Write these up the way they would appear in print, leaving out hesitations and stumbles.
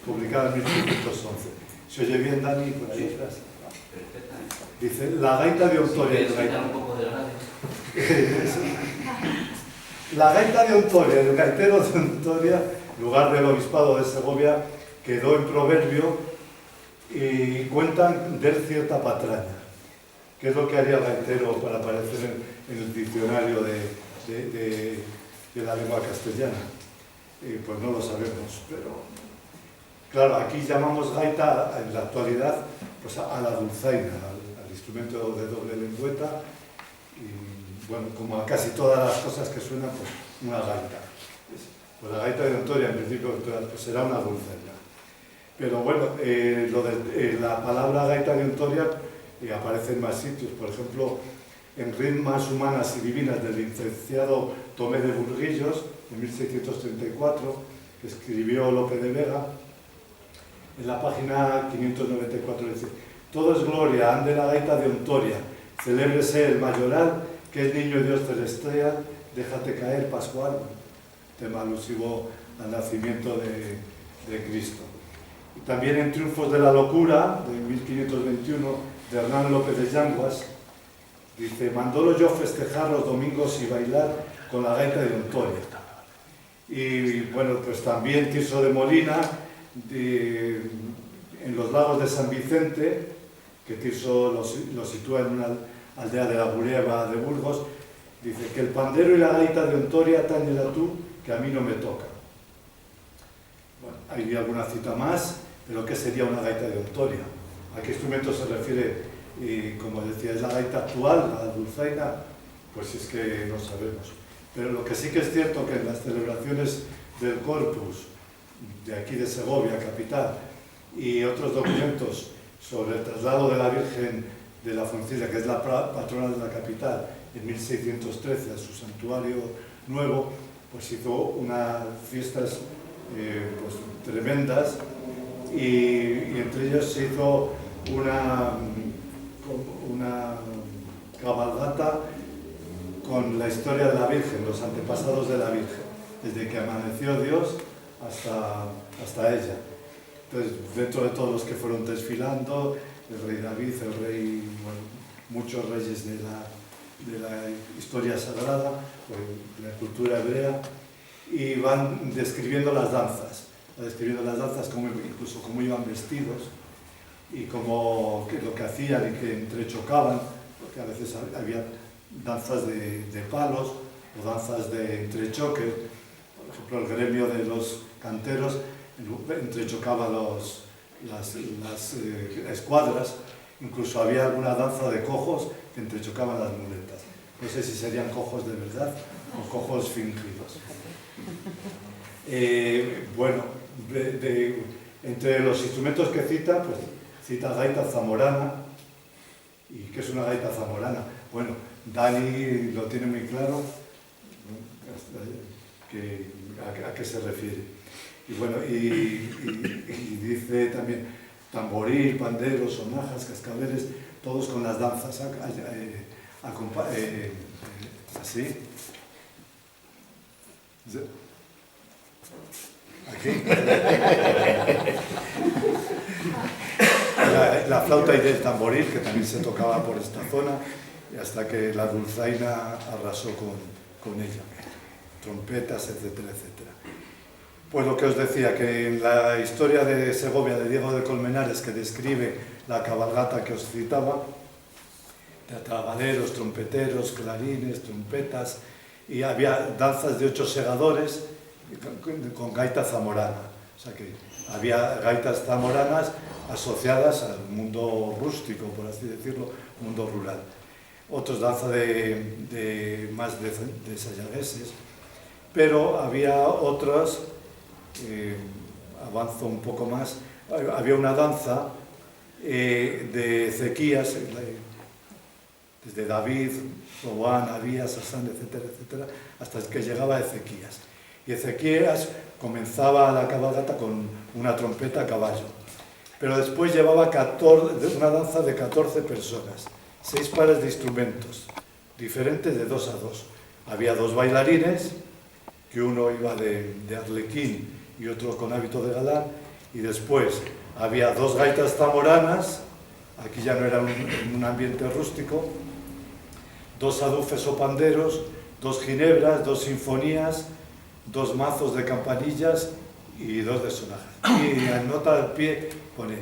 publicada en 1611. ¿Se oye bien, Dani, por ahí atrás? Dice, la gaita de Ontoria. La gaita de Ontoria, el gaitero de Ontoria, lugar del obispado de Segovia, quedó en proverbio y cuentan de él cierta patraña. ¿Qué es lo que haría el gaitero para aparecer en el diccionario de la lengua castellana? Pues no lo sabemos, pero claro, aquí llamamos gaita en la actualidad pues a la dulzaina, al instrumento de doble lengüeta, y bueno, como a casi todas las cosas que suenan, pues una gaita. Pues la gaita de Ontoria, en principio, pues será una dulzaina. Pero bueno, la palabra gaita de Ontoria aparece en más sitios, por ejemplo, en Ritmas Humanas y Divinas del licenciado Tomé de Burguillos, en 1634, que escribió Lope de Vega. En la página 594 dice: todo es gloria, ande la gaita de Ontoria, celébrese el mayoral, que es niño Dios celestial, déjate caer, Pascual, tema alusivo al nacimiento de Cristo. Y también en Triunfos de la Locura, de 1521, de Hernán López de Yanguas, dice: mandólo yo festejar los domingos y bailar con la gaita de Ontoria. Y bueno, pues también Tirso de Molina, en los lagos de San Vicente, que Tirso lo sitúa en una aldea de la Bureba de Burgos, dice que el pandero y la gaita de Ontoria táñela tú, que a mí no me toca. Bueno, hay alguna cita más, pero ¿qué sería una gaita de Ontoria? ¿A qué instrumento se refiere? Y como decía, ¿es la gaita actual, la dulzaina? Pues es que no sabemos. Pero lo que sí que es cierto que en las celebraciones del Corpus, de aquí de Segovia, capital, y otros documentos sobre el traslado de la Virgen de la Foncilla, que es la patrona de la capital, en 1613 a su santuario nuevo, pues hizo unas fiestas pues, tremendas, y entre ellos se hizo una cabalgata con la historia de la Virgen, los antepasados de la Virgen, desde que amaneció Dios hasta ella. Entonces, dentro de todos los que fueron desfilando, el rey David, el rey, bueno, muchos reyes de la historia sagrada, de la cultura hebrea, y van describiendo las danzas, incluso cómo iban vestidos, y cómo lo que hacían y que entrechocaban, porque a veces había danzas de palos o danzas de entrechoque. Por ejemplo, el gremio de los canteros entrechocaba las escuadras, incluso había alguna danza de cojos que entrechocaban las muletas. No sé si serían cojos de verdad o cojos fingidos. Bueno, entre los instrumentos que cita, pues cita gaita zamorana. ¿Y qué es una gaita zamorana? Bueno, Dani lo tiene muy claro, a qué se refiere. Y bueno, y dice también tamboril, panderos, sonajas, cascabeles, todos con las danzas así. Aquí. La flauta y del tamboril, que también se tocaba por esta zona, y hasta que la dulzaina arrasó con ella. Trompetas, etcétera, etcétera. Pues lo que os decía, que en la historia de Segovia de Diego de Colmenares, que describe la cabalgata que os citaba, teatrabaleros, trompeteros, clarines, trompetas, y había danzas de 8 segadores con gaita zamorana. O sea que había gaitas zamoranas asociadas al mundo rústico, por así decirlo, mundo rural. Otros danza más de sayagueses, pero había otras, avanzo un poco más, había una danza de Ezequías, desde David, Robán, Abías, Asán, etcétera, etcétera, hasta que llegaba Ezequías. Y Ezequías comenzaba la cabalgata con una trompeta a caballo, pero después llevaba una danza de 14 personas, 6 pares de instrumentos, diferentes de 2 a 2. Había 2 bailarines, que uno iba de arlequín y otro con hábito de galán, y después había 2 gaitas zamoranas, aquí ya no era un ambiente rústico, 2 adufes o panderos, 2 ginebras, 2 sinfonías, 2 mazos de campanillas y 2 de sonajas. Y en nota al pie pone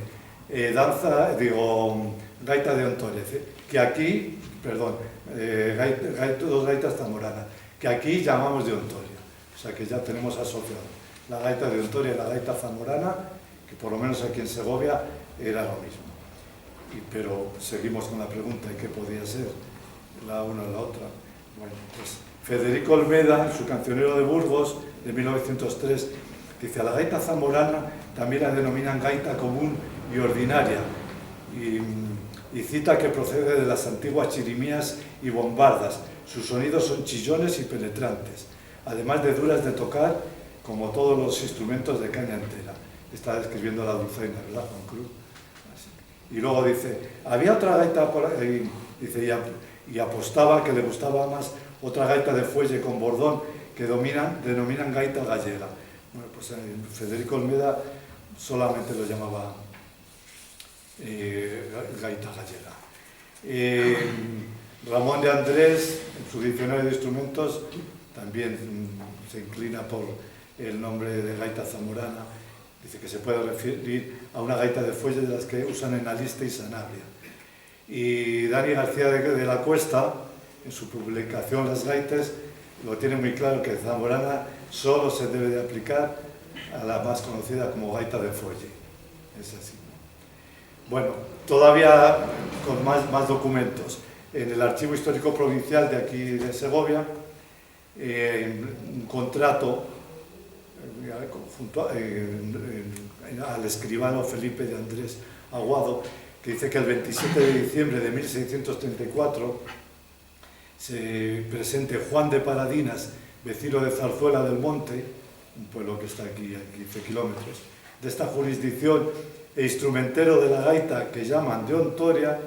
gaita de Ontoria, que aquí, perdón, 2 gaitas zamoranas, que aquí llamamos de Ontoria. O sea que ya tenemos asociado la gaita de Ontoria y la gaita zamorana, que por lo menos aquí en Segovia era lo mismo. Pero seguimos con la pregunta, ¿y qué podía ser la una o la otra? Bueno, pues Federico Olmeda, en su Cancionero de Burgos, de 1903, dice: a la gaita zamorana también la denominan gaita común y ordinaria, y cita que procede de las antiguas chirimías y bombardas. Sus sonidos son chillones y penetrantes, además de duras de tocar, como todos los instrumentos de caña entera. Está describiendo la dulzaina, ¿verdad, Juan Cruz? Así. Y luego dice, había otra gaita por ahí, dice, y apostaba que le gustaba más otra gaita de fuelle con bordón que denominan gaita gallega. Bueno, pues Federico Olmeda solamente lo llamaba gaita gallega. Ramón de Andrés, en su diccionario de instrumentos, también se inclina por el nombre de gaita zamorana. Dice que se puede referir a una gaita de fuelle de las que usan en Aliste y Sanabria. Y Dani García de la Cuesta, en su publicación Las Gaites, lo tiene muy claro, que zamorana solo se debe de aplicar a la más conocida como gaita de fuelle. Es así. Bueno, todavía con más documentos. En el Archivo Histórico Provincial de aquí de Segovia, un contrato al escribano Felipe de Andrés Aguado, que dice que el 27 de diciembre de 1634 se presente Juan de Paradinas, vecino de Zarzuela del Monte, un pueblo que está aquí a 15 kilómetros, de esta jurisdicción, e instrumentero de la gaita que llaman de Ontoria,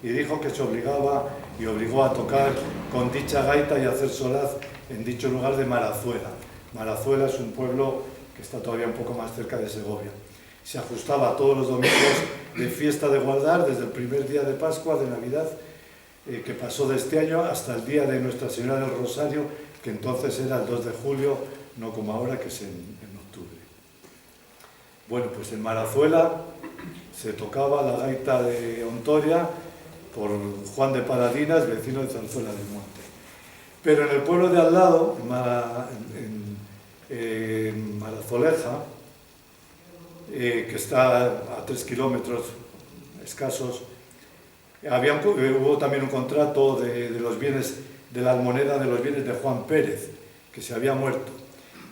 y dijo que se obligó a tocar con dicha gaita y a hacer solaz en dicho lugar de Marazuela. Marazuela es un pueblo que está todavía un poco más cerca de Segovia. Se ajustaba todos los domingos de fiesta de guardar, desde el primer día de Pascua, de Navidad, que pasó de este año, hasta el día de Nuestra Señora del Rosario, que entonces era el 2 de julio, no como ahora, que es en octubre. Bueno, pues en Marazuela se tocaba la gaita de Ontoria por Juan de Paradinas, vecino de Zarzuela del Monte. Pero en el pueblo de al lado, en Marazoleja, que está a 3 kilómetros escasos, hubo también un contrato de los bienes, de la almoneda de los bienes de Juan Pérez, que se había muerto.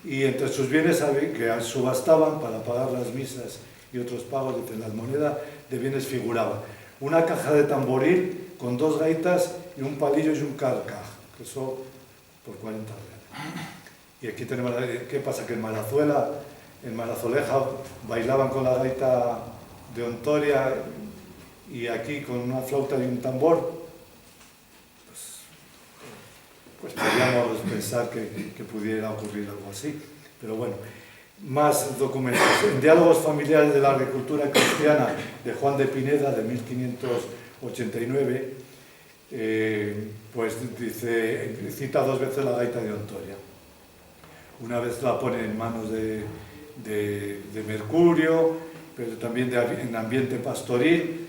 Y entre sus bienes que subastaban para pagar las misas y otros pagos, la almoneda de bienes figuraba una caja de tamboril con 2 gaitas y un palillo y un carcaj, que eso por 40 reales. Y aquí tenemos, ¿qué pasa? Que en Marazuela, en Marazoleja, bailaban con la gaita de Ontoria, y aquí con una flauta y un tambor, pues podríamos pensar que pudiera ocurrir algo así. Pero bueno, más documentos. En Diálogos familiares de la agricultura cristiana de Juan de Pineda, de 1589, pues dice, cita 2 veces la gaita de Ontoria. Una vez la pone en manos de Mercurio, pero también en ambiente pastoril,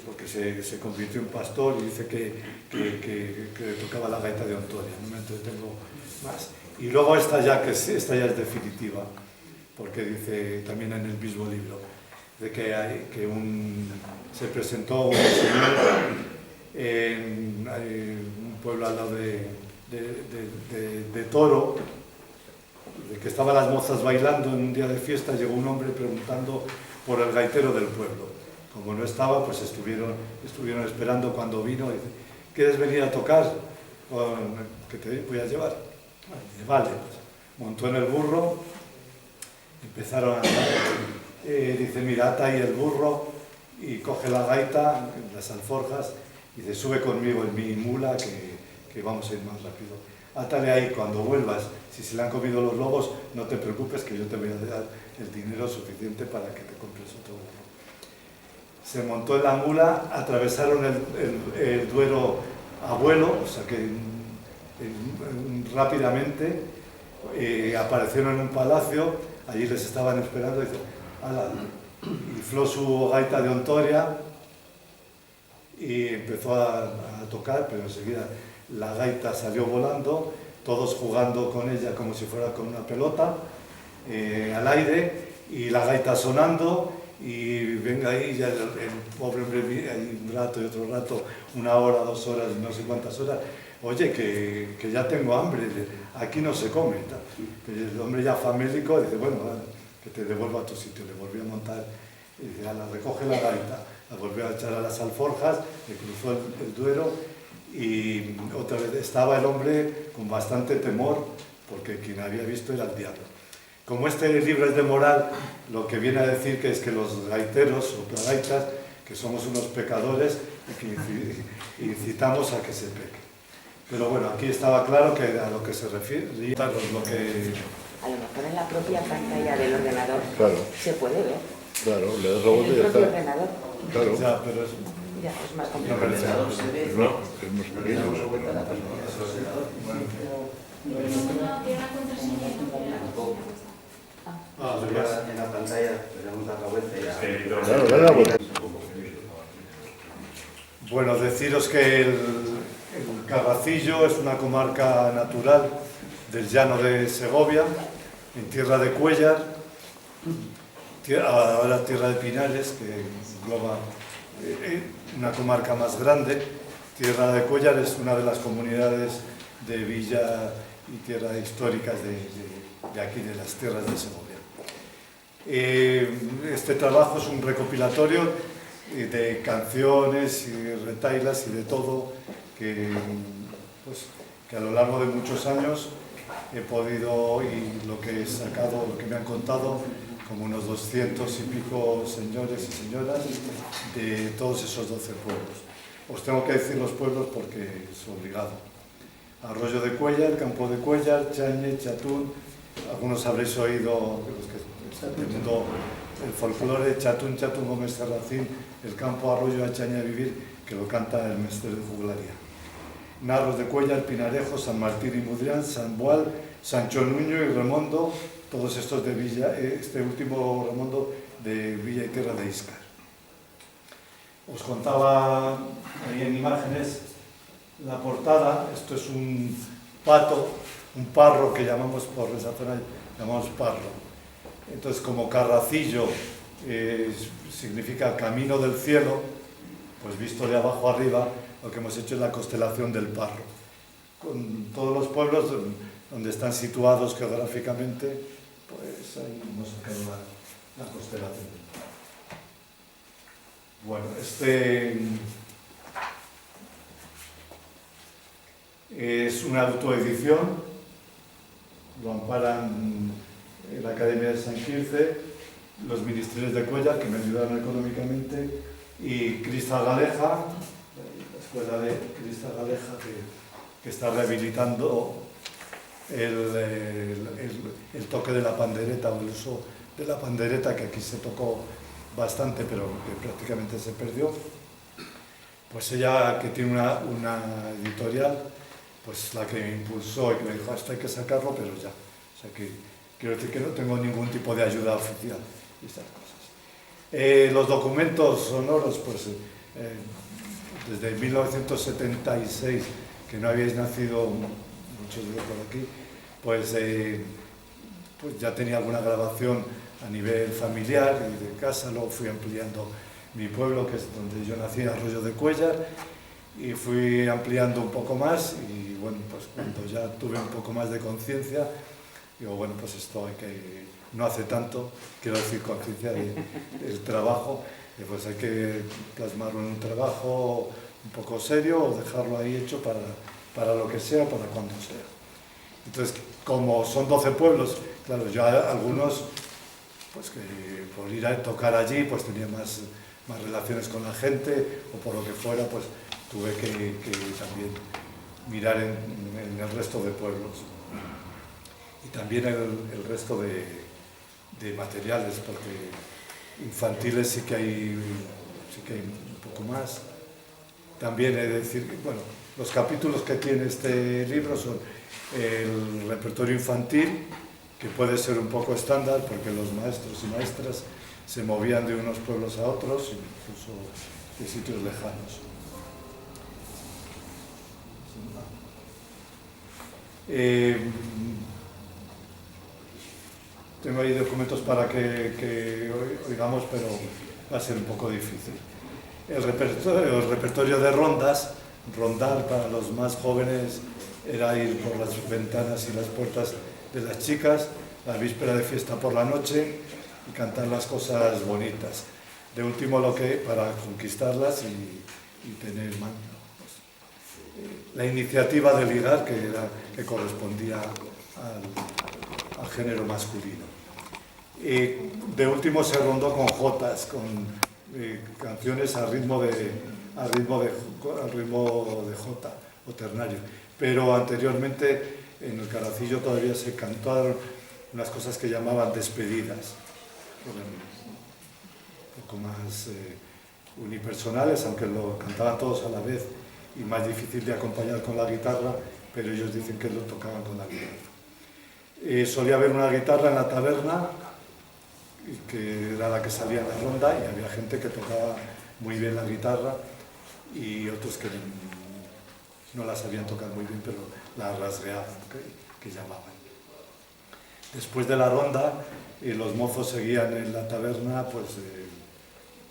porque se convirtió en pastor, y dice que tocaba la gaita de Ontoria. No me entretengo más. Y luego esta ya es definitiva, porque dice también en el mismo libro, de que se presentó un señor en un pueblo al lado de Toro, de que estaban las mozas bailando en un día de fiesta. Llegó un hombre preguntando por el gaitero del pueblo. Como no estaba, pues estuvieron esperando. Cuando vino, dice, ¿quieres venir a tocar? ¿Que te voy a llevar? Vale, pues montó en el burro, empezaron a andar. Dice, mira, ata ahí el burro y coge la gaita, las alforjas, y dice, sube conmigo en mi mula, que vamos a ir más rápido. Átale ahí, cuando vuelvas, si se le han comido los lobos, no te preocupes, que yo te voy a dar el dinero suficiente para que te compres otro burro. Se montó en la mula, atravesaron el Duero a vuelo, o sea que rápidamente aparecieron en un palacio, allí les estaban esperando, y infló su gaita de Ontoria y empezó a tocar, pero enseguida la gaita salió volando, todos jugando con ella como si fuera con una pelota, al aire, y la gaita sonando, y venga ahí, ya el pobre hombre ahí un rato y otro rato, 1 hora, 2 horas, no sé cuántas horas, oye, que ya tengo hambre, aquí no se come. El hombre ya famélico dice, bueno, que te devuelva a tu sitio, le volvió a montar, y dice, recoge la gaita, la volvió a echar a las alforjas, le cruzó el Duero, y otra vez estaba el hombre con bastante temor, porque quien había visto era el diablo. Como este libro es de moral, lo que viene a decir que es que los gaiteros o plagaitas, que somos unos pecadores y que incitamos a que se peque. Pero bueno, aquí estaba claro que a lo que se refiere, lo que... A lo mejor en la propia pantalla del ordenador se puede ver. Claro, le das la vuelta y ya está. En el propio está. ordenador. Claro. Ya, pero es... Ya, es más complicado. No, es más pequeño. En la pantalla tenemos la vuelta y ya. Claro, dale la vuelta. Bueno, deciros que el Cagacillo es una comarca natural del llano de Segovia, en tierra de Cuéllar, ahora tierra de Pinares, que engloba una comarca más grande. Tierra de Cuéllar es una de las comunidades de villa y tierra históricas de aquí, de las tierras de Segovia. Este trabajo es un recopilatorio de canciones y retailas y de todo que a lo largo de muchos años he podido, y lo que he sacado, lo que me han contado, como unos 200 y pico señores y señoras de todos esos 12 pueblos. Os tengo que decir los pueblos porque es obligado. Arroyo de Cuéllar, Campo de Cuéllar, Chañe, Chatún, algunos habréis oído, los que el mundo, el folclore, Chatún, Chatún, Gómez Serracín, el Campo, Arroyo, a Chañe a Vivir, que lo canta el mestre de juglaría. Narros de Cuéllar, Pinarejo, San Martín y Mudrián, San Boal, Sancho Nuño y Remondo, todos estos de Villa, este último Remondo de Villa y Tierra de Íscar. Os contaba ahí en imágenes la portada. Esto es un pato, un parro que llamamos por esa zona, llamamos parro. Entonces, como Carracillo significa camino del cielo, pues visto de abajo arriba, lo que hemos hecho es la constelación del parro. Con todos los pueblos donde están situados geográficamente, pues ahí hemos sacado la constelación del parro. Bueno, es una autoedición, lo amparan la Academia de San Quirce, los ministerios de Cuéllar, que me ayudaron económicamente, y Crista Galeja, la escuela de Crista Galeja, que está rehabilitando el toque de la pandereta, o el uso de la pandereta, que aquí se tocó bastante, pero que prácticamente se perdió. Pues ella, que tiene una editorial, pues la que me impulsó y que me dijo, esto hay que sacarlo, pero ya. O sea que quiero decir que no tengo ningún tipo de ayuda oficial y estas cosas. Los documentos sonoros, pues desde 1976, que no habíais nacido muchos de por aquí, pues ya tenía alguna grabación a nivel familiar y de casa. Luego fui ampliando mi pueblo, que es donde yo nací, Arroyo de Cuéllar, y fui ampliando un poco más, y bueno, pues cuando ya tuve un poco más de conciencia, digo, bueno, pues esto hay que, no hace tanto, quiero decir conciencia del trabajo, pues hay que plasmarlo en un trabajo un poco serio o dejarlo ahí hecho para lo que sea, para cuando sea. Entonces, como son 12 pueblos, claro, yo algunos, pues que por ir a tocar allí, pues tenía más relaciones con la gente, o por lo que fuera, pues tuve que también mirar en el resto de pueblos. Y también el resto de de materiales, porque infantiles sí que hay un poco más. También he de decir que, bueno, los capítulos que tiene este libro son el repertorio infantil, que puede ser un poco estándar, porque los maestros y maestras se movían de unos pueblos a otros, incluso de sitios lejanos. Tengo ahí documentos para que oigamos, pero va a ser un poco difícil. El repertorio de rondas, rondar para los más jóvenes era ir por las ventanas y las puertas de las chicas, la víspera de fiesta por la noche y cantar las cosas bonitas. De último, lo que para conquistarlas y tener la iniciativa de ligar que correspondía al género masculino. De último se rondó con jotas, con canciones al ritmo de jota o ternario. Pero anteriormente en el Caracillo todavía se cantaron unas cosas que llamaban despedidas, un poco más unipersonales, aunque lo cantaban todos a la vez y más difícil de acompañar con la guitarra, pero ellos dicen que lo tocaban con la guitarra. Solía haber una guitarra en la taberna, que era la que salía en la ronda, y había gente que tocaba muy bien la guitarra y otros que no la sabían tocar muy bien, pero la rasgueaban, que llamaban. Después de la ronda, los mozos seguían en la taberna pues,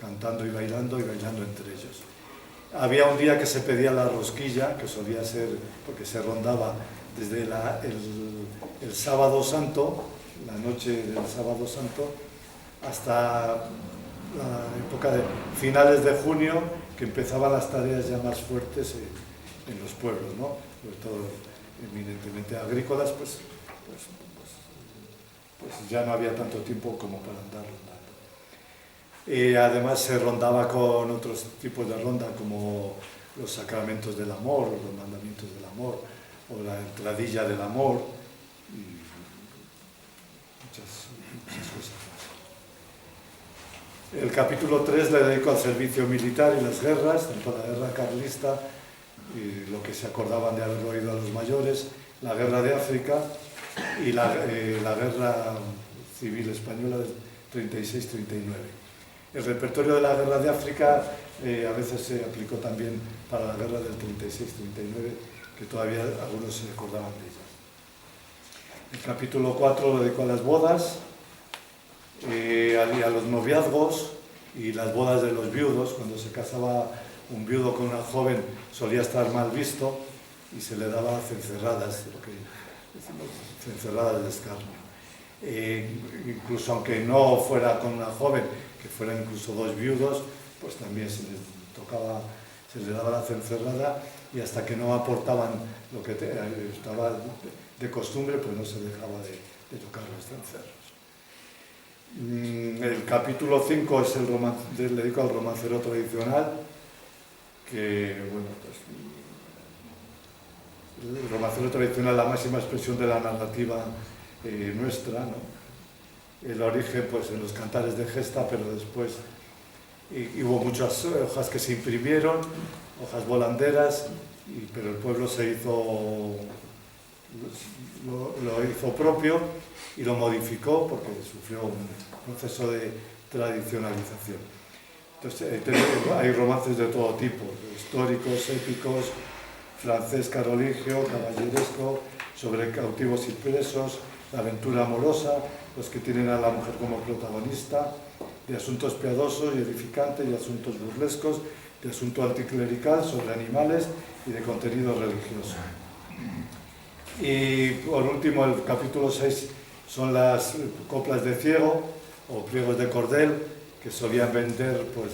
cantando y bailando entre ellos. Había un día que se pedía la rosquilla, que solía ser, porque se rondaba desde el sábado santo, la noche del sábado santo, hasta la época de finales de junio, que empezaban las tareas ya más fuertes en los pueblos, ¿no? Sobre todo eminentemente agrícolas, pues ya no había tanto tiempo como para andar rondando. Además se rondaba con otros tipos de ronda, como los sacramentos del amor, los mandamientos del amor, o la entradilla del amor, y muchas cosas más. El capítulo 3 le dedico al servicio militar y las guerras, tanto la guerra carlista, y lo que se acordaban de haber oído a los mayores, la guerra de África y la guerra civil española del 36-39. El repertorio de la guerra de África a veces se aplicó también para la guerra del 36-39, que todavía algunos se acordaban de ella. El capítulo 4 lo dedico a las bodas, a los noviazgos y las bodas de los viudos. Cuando se casaba un viudo con una joven solía estar mal visto y se le daba cencerradas, lo que decimos cencerradas de escarnio. Incluso aunque no fuera con una joven, que fueran incluso dos viudos, pues también se les daba la cencerrada, y hasta que no aportaban lo que estaba de costumbre, pues no se dejaba de tocar los cencerros. El capítulo 5 es le dedico al romancero tradicional, que, bueno, pues el romancero tradicional, la máxima expresión de la narrativa nuestra, ¿no? El origen, pues, en los cantares de gesta, pero después hubo muchas hojas que se imprimieron, hojas volanderas, pero el pueblo lo hizo propio y lo modificó porque sufrió un proceso de tradicionalización. Entonces, hay romances de todo tipo, históricos, épicos, francés carolingio, caballeresco, sobre cautivos y presos, la aventura amorosa, los que tienen a la mujer como protagonista, de asuntos piadosos y edificantes y asuntos burlescos, de asunto anticlerical sobre animales y de contenido religioso. Y por último, el capítulo 6 son las coplas de ciego o pliegos de cordel, que solían vender pues,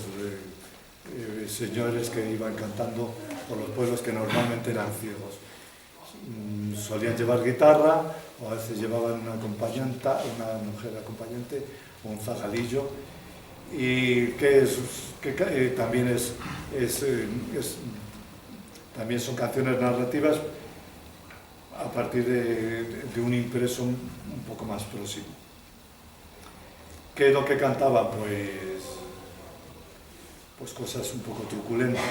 señores que iban cantando por los pueblos que normalmente eran ciegos. Solían llevar guitarra, o a veces llevaban una mujer acompañante o un zagalillo, y también son canciones narrativas a partir de un impreso un poco más próximo. ¿Qué es lo que cantaba? Pues cosas un poco truculentas,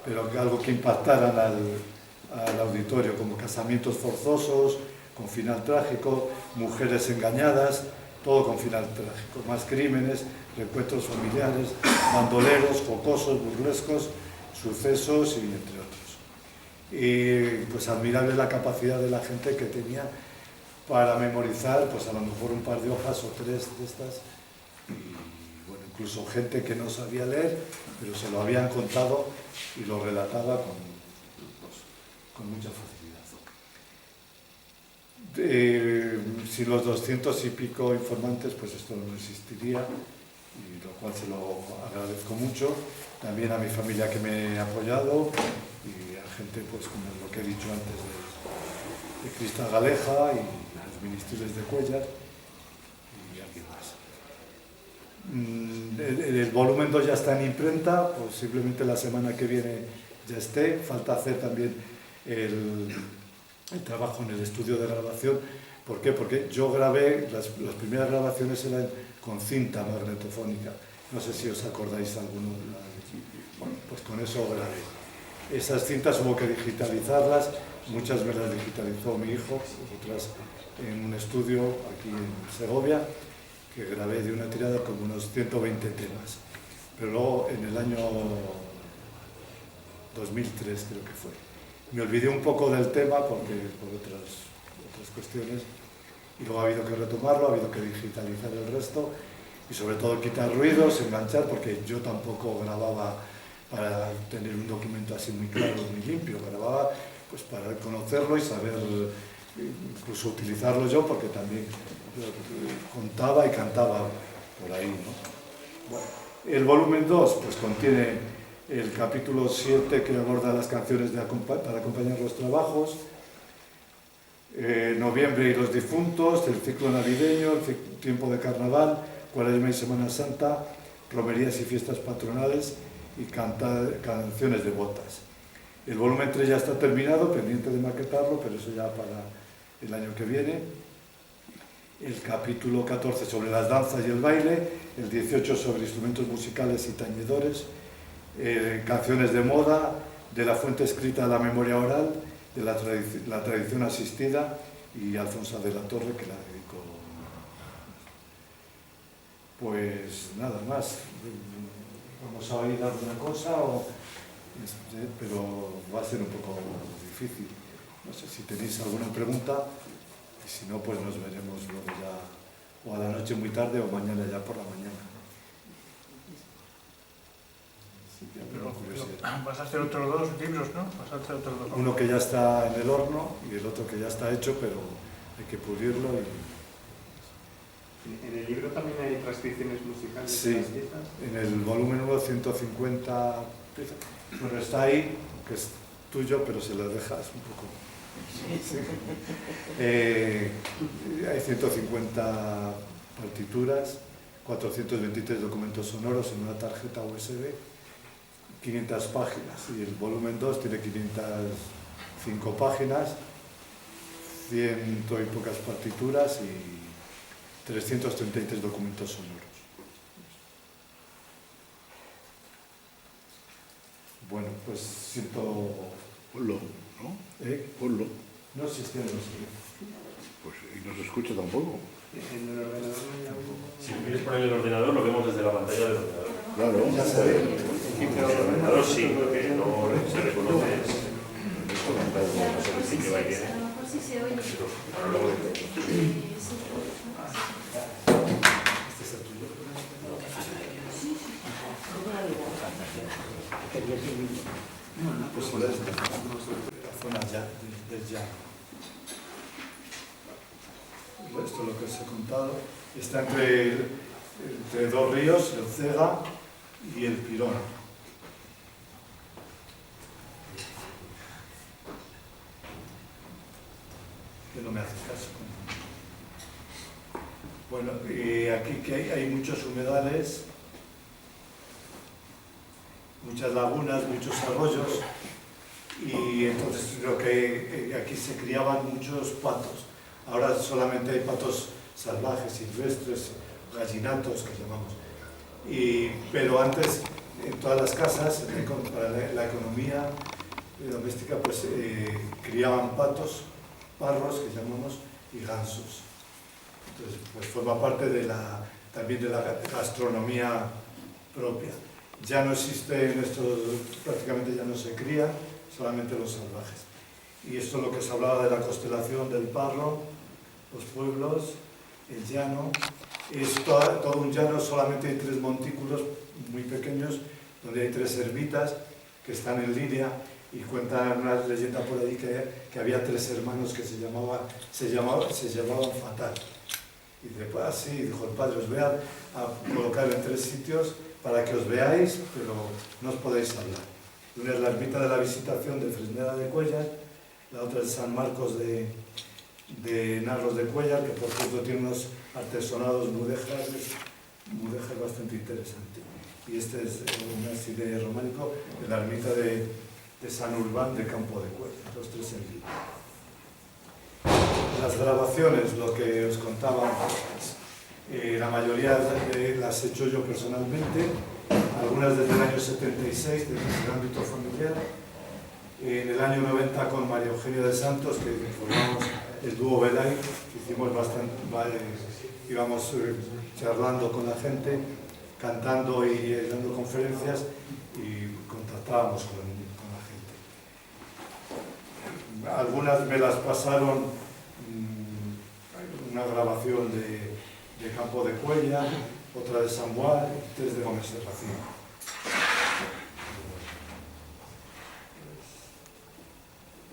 pero algo que impactaran al auditorio, como casamientos forzosos, con final trágico, mujeres engañadas, todo con final trágico, más crímenes, reencuentros familiares, bandoleros, jocosos, burlescos, sucesos y entre otros. Y pues admirable la capacidad de la gente que tenía para memorizar, pues a lo mejor un par de hojas o tres de estas, y bueno, incluso gente que no sabía leer, pero se lo habían contado y lo relataba con mucha facilidad. Sin los 200 y pico informantes, pues esto no existiría, y lo cual se lo agradezco mucho. También a mi familia que me ha apoyado, y a gente, pues como lo que he dicho antes, de Cristal Galeja y los ministerios de Cuellar y alguien más. El volumen 2 ya está en imprenta, posiblemente la semana que viene ya esté. Falta hacer también el trabajo en el estudio de grabación. ¿Por qué? Porque yo grabé, las primeras grabaciones eran con cinta magnetofónica. No sé si os acordáis alguno. Bueno, pues con eso grabé. Esas cintas hubo que digitalizarlas, muchas me las digitalizó mi hijo, otras en un estudio aquí en Segovia, que grabé de una tirada como unos 120 temas. Pero luego en el año 2003 creo que fue. Me olvidé un poco del tema porque por otras cuestiones, y luego ha habido que retomarlo, ha habido que digitalizar el resto y sobre todo quitar ruidos, enganchar, porque yo tampoco grababa para tener un documento así muy claro muy limpio, grababa pues para conocerlo y saber incluso utilizarlo yo, porque también contaba y cantaba por ahí, ¿no? Bueno, el volumen 2 pues contiene el capítulo 7 que aborda las canciones para acompañar los trabajos, noviembre y los difuntos, el ciclo navideño, el tiempo de carnaval, Cuaresma y Semana Santa, romerías y fiestas patronales y canciones devotas. El volumen 3 ya está terminado, pendiente de maquetarlo, pero eso ya para el año que viene. El capítulo 14 sobre las danzas y el baile, el 18 sobre instrumentos musicales y tañedores, canciones de moda, de la fuente escrita a la memoria oral, de la tradición asistida, y Alfonso de la Torre, que la dedicó. Pues nada más. Vamos a oír alguna cosa, pero va a ser un poco difícil. No sé si tenéis alguna pregunta, y si no, pues nos veremos luego ya, o a la noche muy tarde, o mañana ya por la mañana. Vas a hacer otros dos libros, ¿no? Vas a hacer otros dos. Uno que ya está en el horno y el otro que ya está hecho, pero hay que pulirlo. ¿En el libro también hay transcripciones musicales? Sí, de las piezas? en el volumen 1, 150 piezas. Bueno, está ahí, que es tuyo, pero se lo dejas un poco. Sí. Hay 150 partituras, 423 documentos sonoros en una tarjeta USB, 500 páginas, y el volumen 2 tiene 505 páginas, 100 y pocas partituras y 333 documentos sonoros. Bueno, pues siento... Ponlo, ¿no? Ponlo. No, si es que no sé. Pues, y no se escucha tampoco. En el ordenador no hay algo. Si quieres poner el ordenador, lo vemos desde la pantalla del ordenador. Claro. Ya se ve. El ordenador sí, porque no se reconoce. No sé si que va y viene. A lo mejor sí se oye. Pero luego... Este es el tuyo. Pues por eso, la zona del llano. Esto es lo que os he contado. Está entre dos ríos, el Cega y el Pirón. Que no me haces caso. Bueno, y aquí que hay muchos humedales, muchas lagunas, muchos arroyos, y entonces creo que aquí se criaban muchos patos. Ahora solamente hay patos salvajes, silvestres, gallinatos que llamamos. Pero antes, en todas las casas, para la economía doméstica, pues criaban patos, parros que llamamos, y gansos. Entonces, pues forma parte también de la gastronomía propia. Ya no existe en estos, prácticamente ya no se cría, solamente los salvajes. Y esto es lo que se hablaba de la constelación del parro, los pueblos, el llano. Es todo un llano, solamente hay 3 montículos muy pequeños, donde hay 3 ermitas que están en línea, y cuentan una leyenda por ahí que había 3 hermanos que se llamaban Fatal. Y después así dijo el padre: os voy a colocar en 3 sitios para que os veáis, pero no os podéis hablar. Una es la ermita de la Visitación de Fresneda de Cuéllar, la otra es San Marcos de Narros de Cuéllar, que por cierto tiene unos artesonados mudéjares bastante interesantes. Y este es un ábside románico de la ermita de San Urbán de Campo de Cuéllar, los 3 en línea. Las grabaciones, lo que os contaba antes, la mayoría las he hecho yo personalmente, algunas desde el año 76, desde el ámbito familiar. En el año 90 con María Eugenia de Santos, que formamos el dúo Belay, hicimos bastante, íbamos charlando con la gente, cantando y dando conferencias, y contactábamos con la gente. Algunas me las pasaron, una grabación de Campo de Cuéllar, otra de San Juan, 3 de Gómez de Racimo.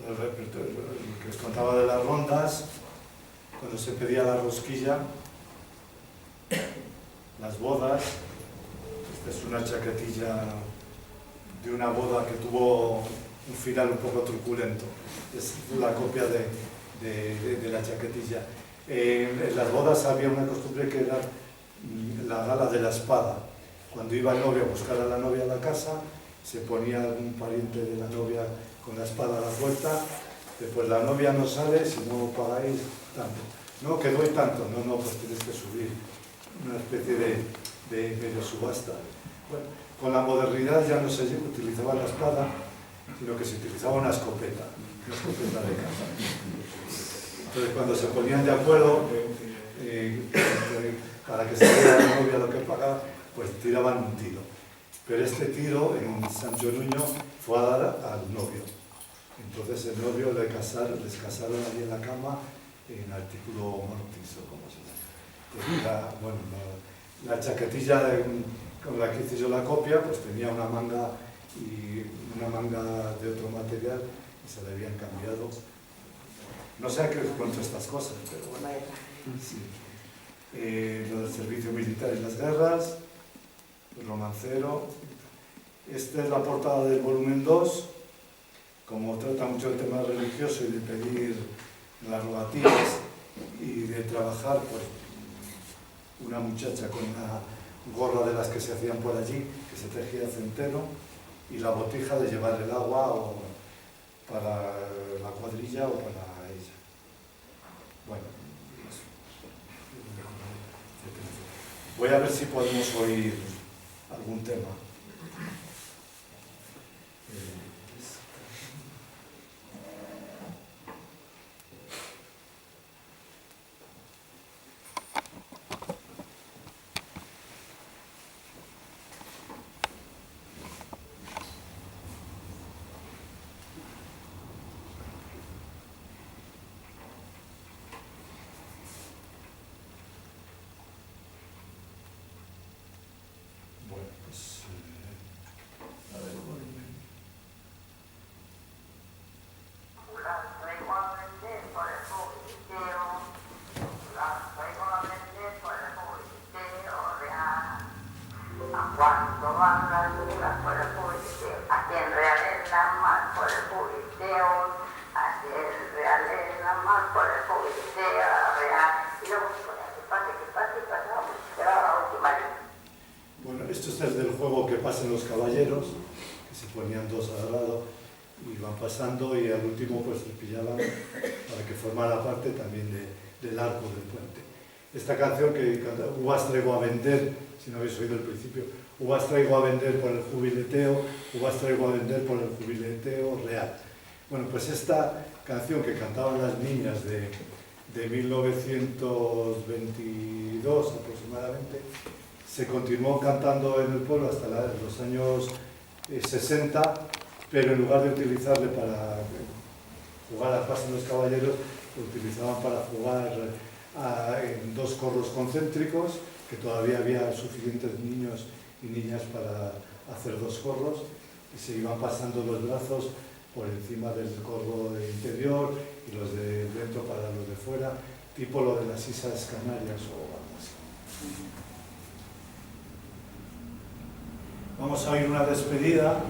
El que os contaba de las rondas, cuando se pedía la rosquilla, las bodas. Esta es una chaquetilla de una boda que tuvo un final un poco truculento. Es la copia de la chaquetilla. En las bodas había una costumbre que era la gala de la espada. Cuando iba el novio a buscar a la novia a la casa, se ponía algún pariente de la novia con la espada a la puerta. Después la novia no sale si no pagáis tanto. No, que doy tanto. No, pues tienes que subir. Una especie de medio subasta. Bueno, con la modernidad ya no se utilizaba la espada, sino que se utilizaba una escopeta de caza. Entonces, cuando se ponían de acuerdo para que se diera a la novia lo que pagaba, pues tiraban un tiro. Pero este tiro en Sancho Nuño fue a dar al novio. Entonces el novio les casaron allí en la cama en artículo mortis, o como se llama. Bueno, la chaquetilla con la que hice yo la copia, pues tenía una manga de otro material y se le habían cambiado. No sé a qué os cuento estas cosas, pero bueno. Sí. Lo del servicio militar y las guerras, el romancero. Esta es la portada del volumen 2. Como trata mucho el tema religioso y de pedir las rogativas y de trabajar, pues una muchacha con una gorra de las que se hacían por allí, que se tejía centeno, y la botija de llevar el agua o para la cuadrilla o para ella. Bueno, eso. Voy a ver si podemos oír algún tema. Cuando van las mulas por el juicio, aquí en Realenga más por el juicio, aquí en Realenga más por el juicio, real. Y luego que pase, pasamos, será la última línea. Bueno, esto es desde el juego que pasan los caballeros, que se ponían 2 al lado y van pasando, y al último pues les pillaban para que formara parte también del arco del puente. Esta canción que canta, uvas traigo a vender, si no habéis oído el principio, uvas traigo a vender por el jubileteo, uvas traigo a vender por el jubileteo real. Bueno, pues esta canción que cantaban las niñas de 1922 aproximadamente, se continuó cantando en el pueblo hasta los años 60, pero en lugar de utilizarle para jugar a pase en los caballeros, lo utilizaban para jugar en dos corros concéntricos, que todavía había suficientes niños y niñas para hacer dos corros, y se iban pasando los brazos por encima del corro de interior y los de dentro para los de fuera, tipo lo de las Islas Canarias o algo así. Vamos a oír una despedida.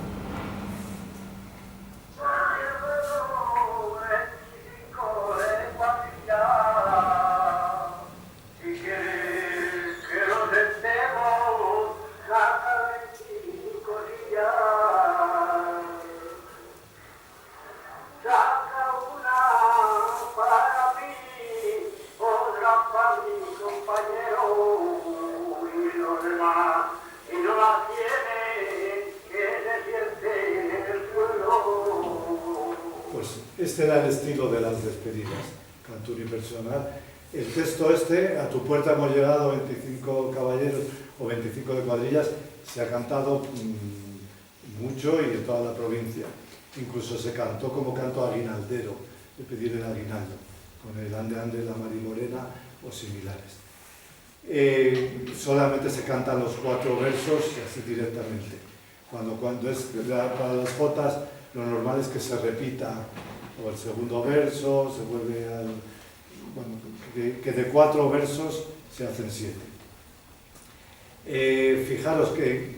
Este era el estilo de las despedidas, canto unipersonal. El texto este, a tu puerta hemos llegado 25 caballeros o 25 de cuadrillas, se ha cantado mucho y en toda la provincia. Incluso se cantó como canto aguinaldero, de pedir el aguinaldo, con el ande ande la marimorena o similares. Solamente se cantan los 4 versos así directamente. Cuando es para las jotas, lo normal es que se repita o el segundo verso, se vuelve al... Bueno, que de 4 versos se hacen 7. Fijaros que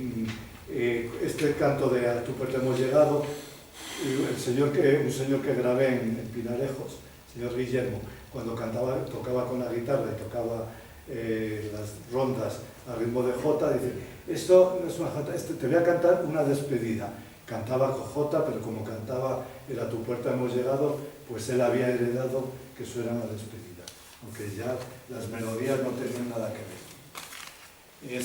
este canto de A tu puerta hemos llegado, un señor que grabé en Pinarejos, el señor Guillermo, cuando tocaba con la guitarra y tocaba las rondas a ritmo de jota, dice, esto no es una jota, te voy a cantar una despedida. Cantaba jota, pero como cantaba el A tu puerta hemos llegado, pues él había heredado que eso era una despedida, aunque ya las melodías no tenían nada que ver. Y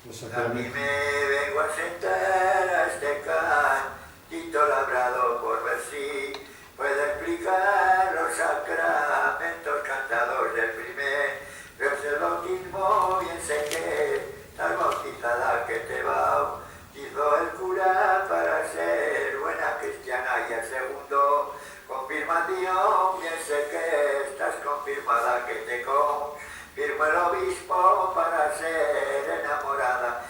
pues a mí me vengo a sentar a este cantito labrado por ver si puede explicar los sacramentos cantados del primer verso del bautismo. Bien sé que estás bautizada, que te bautizó el cura para ser buena cristiana, y el segundo confirmación. Bien sé que estás confirmada, que te confirmó el obispo para ser enamorada.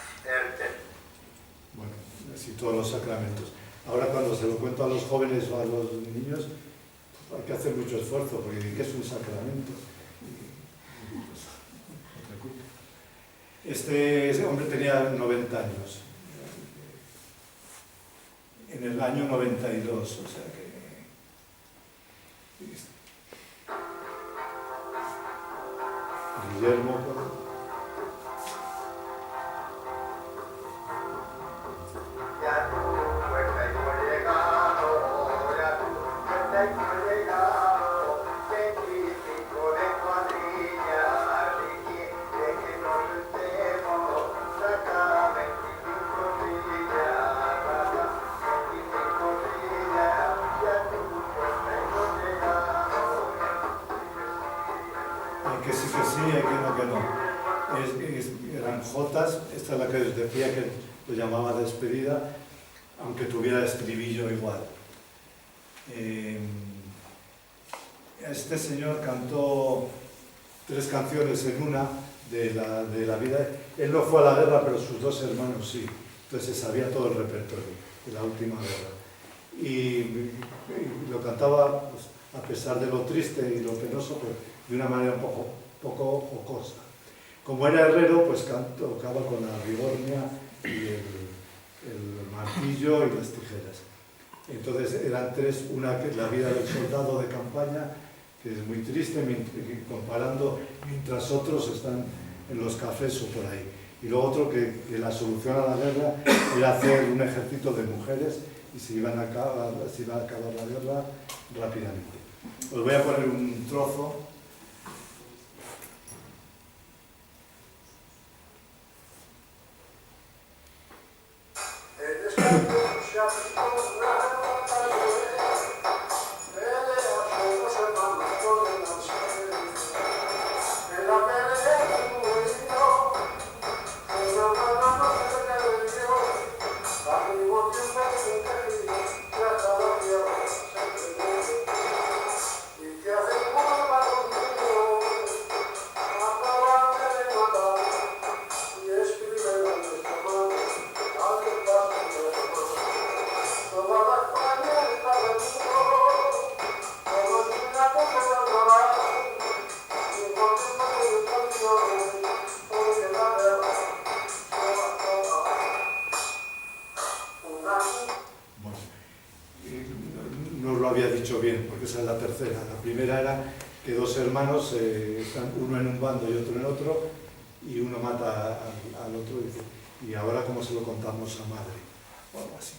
Bueno, así todos los sacramentos. Ahora cuando se lo cuento a los jóvenes o a los niños, pues hay que hacer mucho esfuerzo, porque ¿qué es un sacramento? Este hombre tenía 90 años, en el año 92, o sea que... Guillermo... Ya tu puerta hemos llegado, ya tu puerta hemos llegado, 25 de cuadrillas, y quiere que nos estemos, saca 25 días, saca 25 días, ya tu puerta hemos llegado. Hay que sí, hay que no. Eran jotas, esta es la que les decía que lo llamaba despedida, aunque tuviera estribillo igual. Este señor cantó 3 canciones en una de la vida. Él no fue a la guerra, pero sus 2 hermanos sí. Entonces se sabía todo el repertorio de la última guerra. Y lo cantaba, pues, a pesar de lo triste y lo penoso, pues, de una manera un poco jocosa. Como era herrero, pues tocaba con la rigornia y el martillo y las tijeras. Entonces eran 3, una que es la vida del soldado de campaña, que es muy triste, comparando mientras otros están en los cafés o por ahí. Y luego otro que la solución a la guerra era hacer un ejército de mujeres y se iba a acabar la guerra rápidamente. Os voy a poner un trozo No os lo había dicho bien, porque esa es la tercera. La primera era que dos hermanos están uno en un bando y otro en otro, y uno mata al otro, y ahora cómo se lo contamos a madre, o algo así.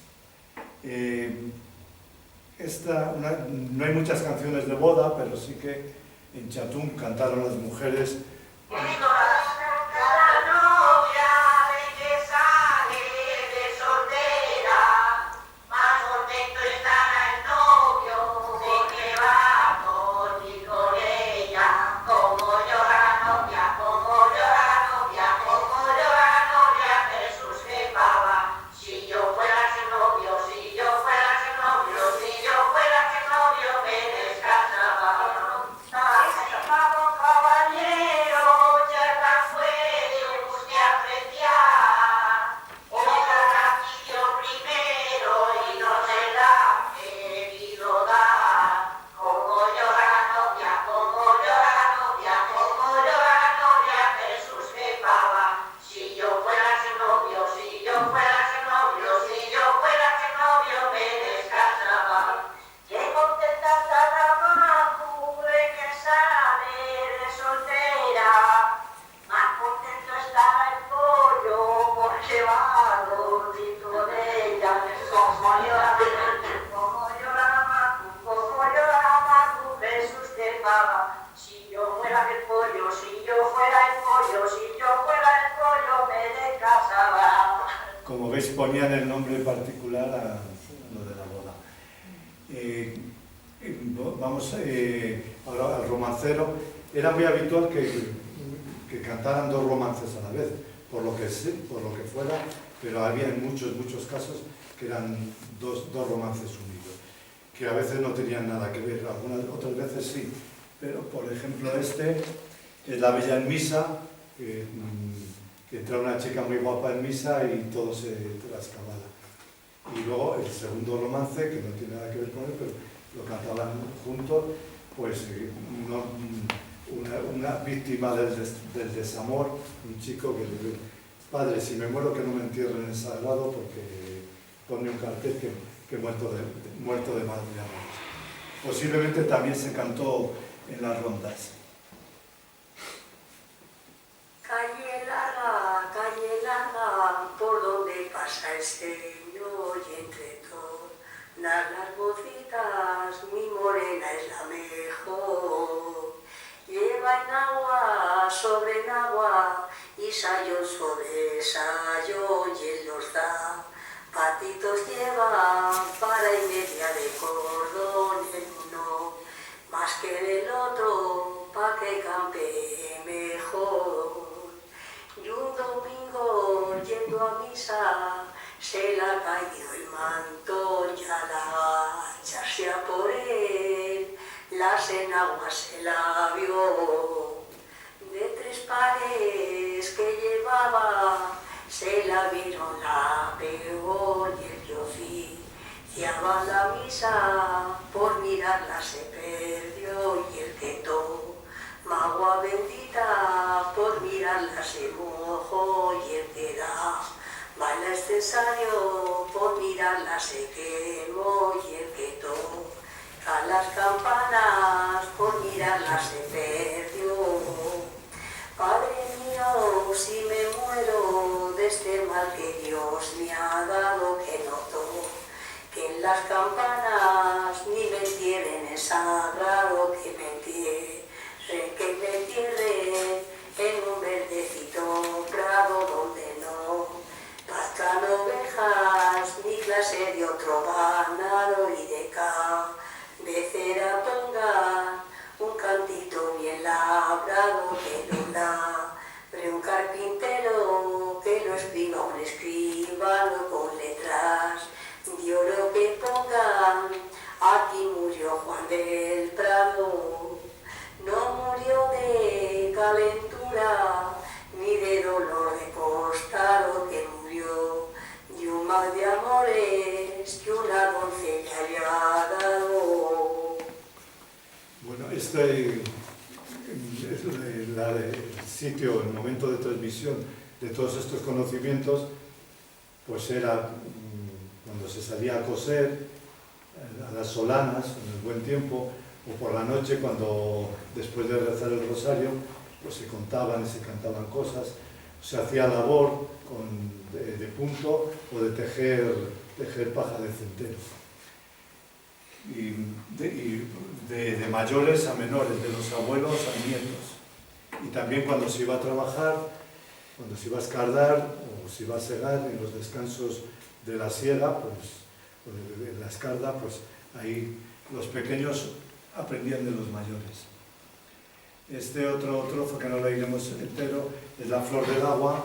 No hay muchas canciones de boda, pero sí que en Chatún cantaron las mujeres. Como veis, ponían el nombre particular a lo de la boda. Vamos ahora al romancero. Era muy habitual que cantaran dos romances a la vez, por lo que fuera, pero había en muchos casos que eran dos romances unidos, que a veces no tenían nada que ver, otras veces sí, pero por ejemplo este es La Bella en Misa, que entra una chica muy guapa en misa y todo se trascabala. Y luego el segundo romance, que no tiene nada que ver con él, pero lo cantaban juntos, pues una víctima del desamor, un chico que le dice: padre, si me muero que no me entierren en sagrado, porque pone un cartel que muerto de mal de amor. Posiblemente también se cantó en las rondas. Calle larga, por donde pasa el Señor, y entre todas las mocitas, mi morena es la mejor. Lleva en agua sobre agua, y sayón sobre sayón, y él los da. Patitos lleva para y media de cordón, el uno más que el otro, pa' que campe mejor. Y un domingo yendo a misa, se le ha caído el manto, y al echarse a por él, las enaguas se la vio. De 3 pares que llevaba, se la vieron la peor, y el oficiaba la misa, por mirarla se perdió, y el que toma agua bendita, por mirarla se mojó, y el que da baila necesario, por mirarla se quemó, y el que toca las campanas, por mirarla se perdió. Padre mío, si me muero de este mal que Dios me ha dado, que noto que en las campanas ni me entierren es sagrado, que me entierren en un verdecito prado donde no pastan ovejas ni clase de otro ganado y de cabecera pongan un cantito bien labrado que lo labre un carpintero, que lo escriba un escribano con letras de oro que pongan. Aquí murió Juan del Prado, no murió de calentura ni de dolor de costado, que murió de un mal de amores que una doncella le ha dado. Bueno, este es el sitio, el momento de transmisión de todos estos conocimientos, pues era cuando se salía a coser, a las solanas, en el buen tiempo, o por la noche cuando después de rezar el rosario, pues se contaban y se cantaban cosas, se hacía labor de punto o de tejer paja de centeno. Y de mayores a menores, de los abuelos a nietos. Y también cuando se iba a trabajar, cuando se iba a escardar o se iba a segar en los descansos de la siega, pues, o de la escarda, pues ahí los pequeños aprendían de los mayores. Este otro trozo que no lo iremos entero es la flor del agua.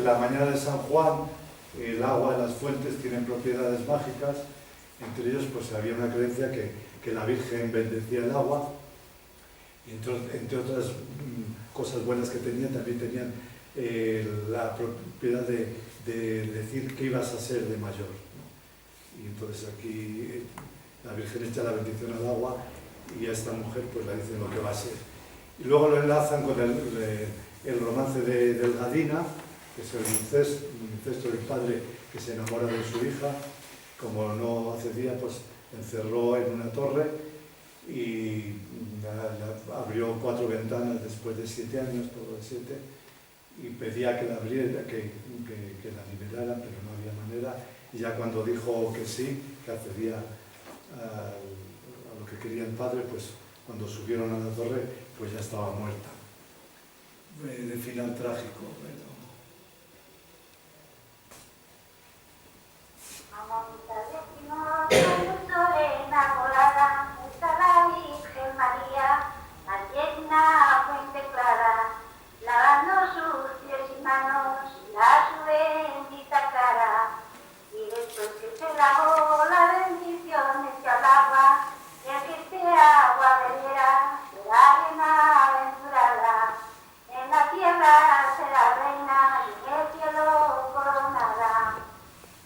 La mañana de San Juan, el agua en las fuentes tienen propiedades mágicas. Entre ellos pues había una creencia que la Virgen bendecía el agua, y entre otras cosas buenas que tenían, también tenían la propiedad de decir que ibas a ser de mayor, ¿no? Y entonces aquí la Virgen echa la bendición al agua y a esta mujer pues le dicen lo que va a ser. Y luego lo enlazan con el romance de Delgadina, que es el incesto del padre que se enamora de su hija. Como no accedía, pues encerró en una torre y abrió 4 ventanas después de 7 años, todo de 7, y pedía que la abriera, que la liberaran, pero no había manera. Y ya cuando dijo que sí, que accedía a lo que quería el padre, pues cuando subieron a la torre, pues ya estaba muerta. De final trágico, pero... Enamorada está la Virgen María, allí en una fuente clara, lavando sus pies y manos, la su bendita cara. Y después que se lavó, la bendición echó al agua, y el que este agua bebiera será bienaventurada. En la tierra será reina y en el cielo coronada.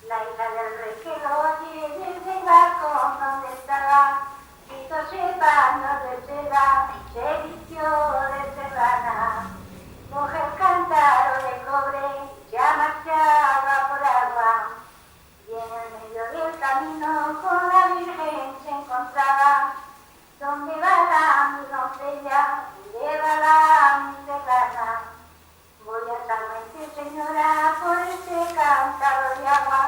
La hija del rey que lo oye desde el balcón donde estaba, hizo sepanos de seda y se vistió de serrana. Coge el cántaro de cobre y ya marchaba por agua. Y en el medio del camino con la Virgen se encontraba. ¿Dónde va la mi doncella? ¿Dónde va la mi serrana? Voy a Salmente, señora, por este cántaro de agua,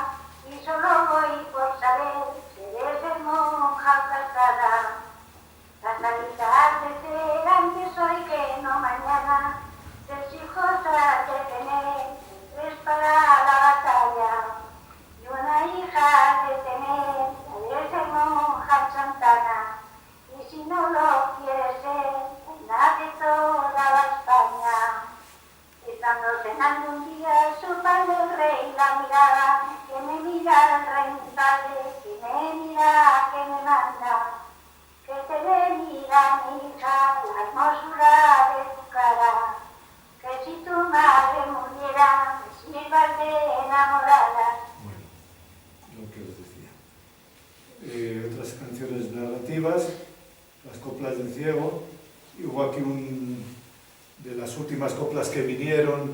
y solo voy por saber si eres monja casada. Casadita de ser antes hoy que no mañana, 3 hijos has de tener, 3 para la batalla, y una hija has de tener, la de ser monja en Santana, y si no lo quieres ser, nace toda la España. Estando cenando un día, su padre el rey la miraba, que me mira el rey mi padre, que me mira, que me manda, que te le mira mi hija, la hermosura de tu cara, que si tu madre muriera, me sirvas de enamorada. Bueno, lo que os decía. Otras canciones narrativas, las coplas del ciego, y hubo aquí de las últimas coplas que vinieron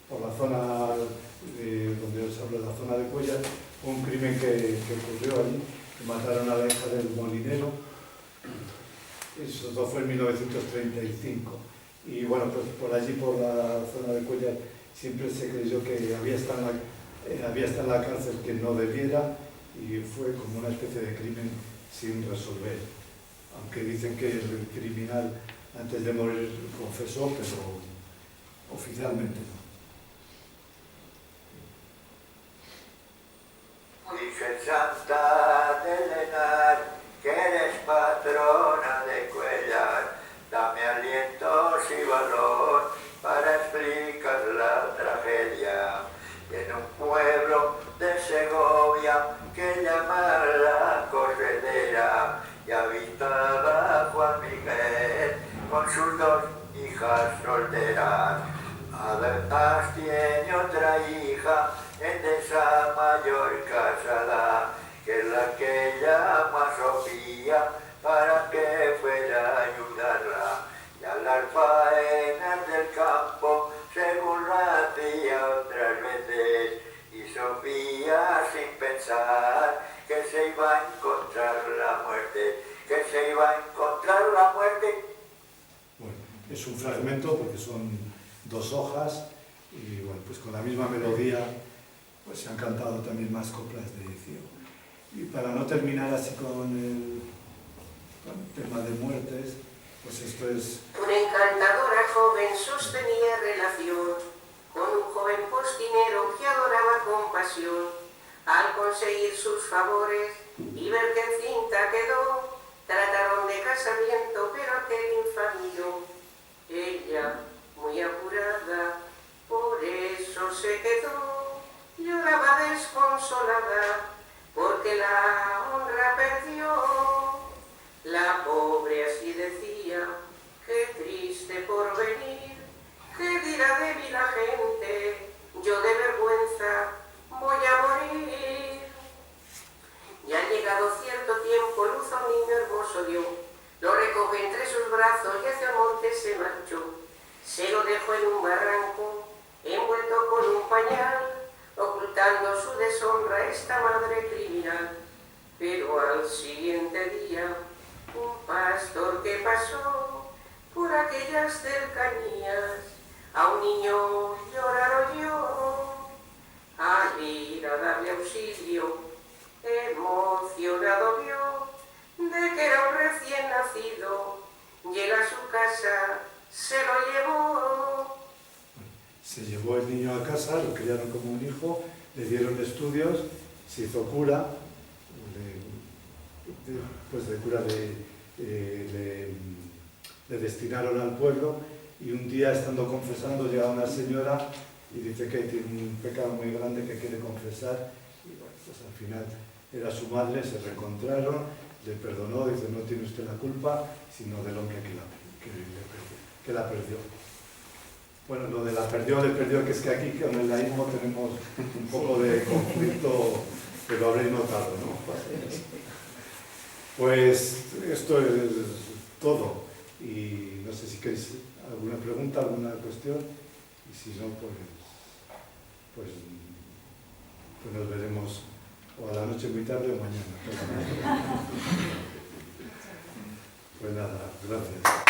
por la zona donde os hablo, la zona de Cuellar, un crimen que ocurrió allí, que mataron a la hija del molinero. Eso fue en 1935. Y bueno, pues por allí, por la zona de Cuellar, siempre se creyó que había estado en la cárcel que no debiera, y fue como una especie de crimen sin resolver. Aunque dicen que el criminal antes de morir confesó, pero oficialmente no. Virgen Santa de Lenar, que eres patrona de Cuellar, dame alientos y valor para explicar la tragedia. Y en un pueblo de Segovia que llaman la Corredera, y habitaba Juan Miguel con sus dos hijas solteras. Además tiene otra hija en esa mayor casada, que es la que llama Sofía, para que fuera a ayudarla. Y a las faenas del campo, según lo hacía otras veces, y Sofía sin pensar que se iba a encontrar la muerte, que se iba a encontrar la muerte. Bueno, es un fragmento porque son 2 hojas y bueno, pues con la misma melodía pues se han cantado también más coplas de edición. Y para no terminar así con el tema de muertes, pues esto es... Una encantadora joven sostenía relación con un joven postinero que adoraba con pasión. Al conseguir sus favores y ver que encinta quedó, trataron de casamiento, pero aquel infamio. Ella, muy apurada, por eso se quedó, lloraba desconsolada, porque la honra perdió. La pobre así decía, qué triste porvenir, qué dirá de mí la gente, yo de vergüenza voy a morir. Ya llegado cierto tiempo, luz a un niño hermoso dio, lo recoge entre sus brazos y hacia el monte se marchó. Se lo dejó en un barranco, envuelto con un pañal, ocultando su deshonra esta madre criminal. Pero al siguiente día, un pastor que pasó por aquellas cercanías, a un niño llorar oyó. Al ir a darle auxilio, emocionado vio de que era un recién nacido. Llega a su casa, se lo llevó. Se llevó el niño a casa, lo criaron como un hijo, le dieron estudios, se hizo cura, pues de cura le destinaron al pueblo, y un día estando confesando llega una señora y dice que tiene un pecado muy grande que quiere confesar, y bueno, pues al final era su madre, se reencontraron, le perdonó, dice no tiene usted la culpa, sino del hombre que la perdió. Bueno, lo de la perdió, le perdió, que es que aquí con el laísmo tenemos un poco de conflicto, que lo habréis notado, ¿no? Pues esto es todo, y no sé si queréis alguna pregunta, alguna cuestión, y si no, pues nos veremos o a la noche muy tarde o mañana. Pues nada, gracias.